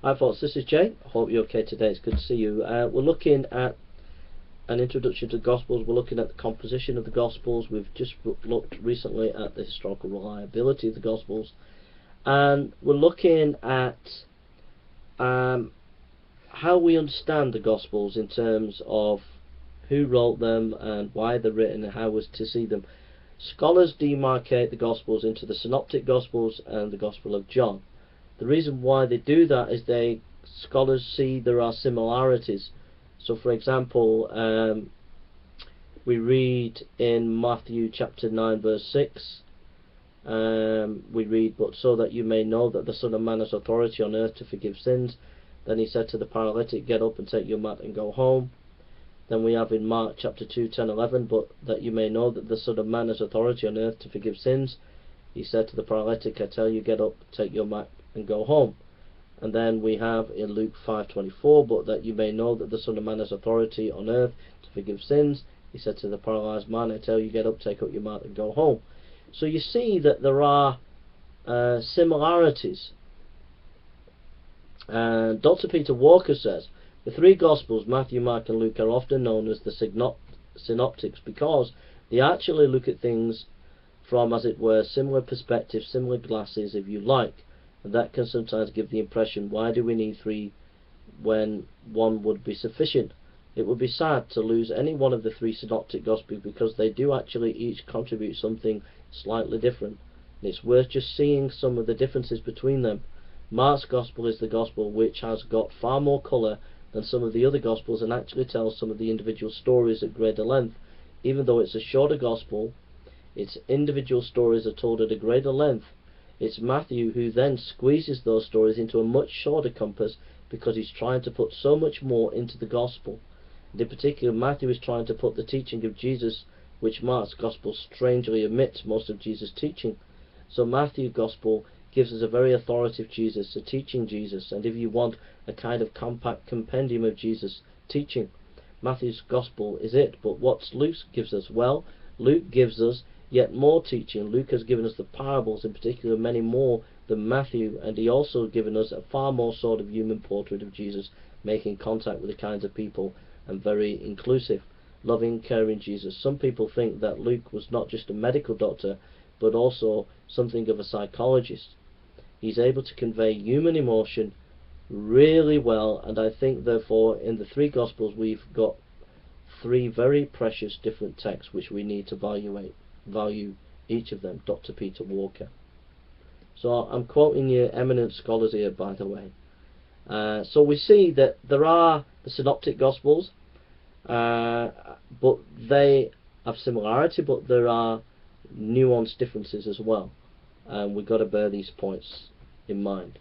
Hi folks, this is Jay. I hope you're okay today. It's good to see you. We're looking at an introduction to the Gospels. We're looking at the composition of the Gospels. We've just looked recently at the historical reliability of the Gospels. And we're looking at how we understand the Gospels in terms of who wrote them and why they're written and how we're to see them. Scholars demarcate the Gospels into the Synoptic Gospels and the Gospel of John. The reason why they do that is scholars see there are similarities. So for example, we read in Matthew chapter 9 verse 6, we read, "But so that you may know that the Son of Man has authority on earth to forgive sins. Then he said to the paralytic, get up and take your mat and go home." Then we have in Mark chapter 2, 10, 11, "But that you may know that the Son of Man has authority on earth to forgive sins. He said to the paralytic, I tell you, get up, take your mat and go home." And then we have in Luke 5:24, "But that you may know that the Son of Man has authority on earth to forgive sins. He said to the paralyzed man, I tell you, get up, take up your mat and go home." So you see that there are similarities. And Dr. Peter Walker says, the three Gospels, Matthew, Mark and Luke, are often known as the synoptics because they actually look at things from, as it were, similar perspectives, similar glasses, if you like. And that can sometimes give the impression, why do we need three when one would be sufficient? It would be sad to lose any one of the three synoptic Gospels because they do actually each contribute something slightly different. And it's worth just seeing some of the differences between them. Mark's Gospel is the Gospel which has got far more colour than some of the other Gospels and actually tells some of the individual stories at greater length. Even though it's a shorter Gospel, its individual stories are told at a greater length. It's Matthew who then squeezes those stories into a much shorter compass because he's trying to put so much more into the Gospel. And in particular, Matthew is trying to put the teaching of Jesus, which Mark's Gospel strangely omits most of Jesus' teaching. So Matthew's Gospel gives us a very authoritative Jesus, a teaching Jesus, and if you want a kind of compact compendium of Jesus' teaching, Matthew's Gospel is it. But what Luke gives us? Well, Luke gives us yet more teaching. Luke has given us the parables, in particular many more than Matthew, and he also given us a far more sort of human portrait of Jesus, making contact with the kinds of people, and very inclusive, loving, caring Jesus. Some people think that Luke was not just a medical doctor, but also something of a psychologist. He's able to convey human emotion really well, and I think therefore in the three Gospels we've got three very precious different texts which we need to value each of them. Dr. Peter Walker. So I'm quoting your eminent scholars here, by the way. So we see that there are the synoptic Gospels, but they have similarity, but there are nuanced differences as well, and we've got to bear these points in mind.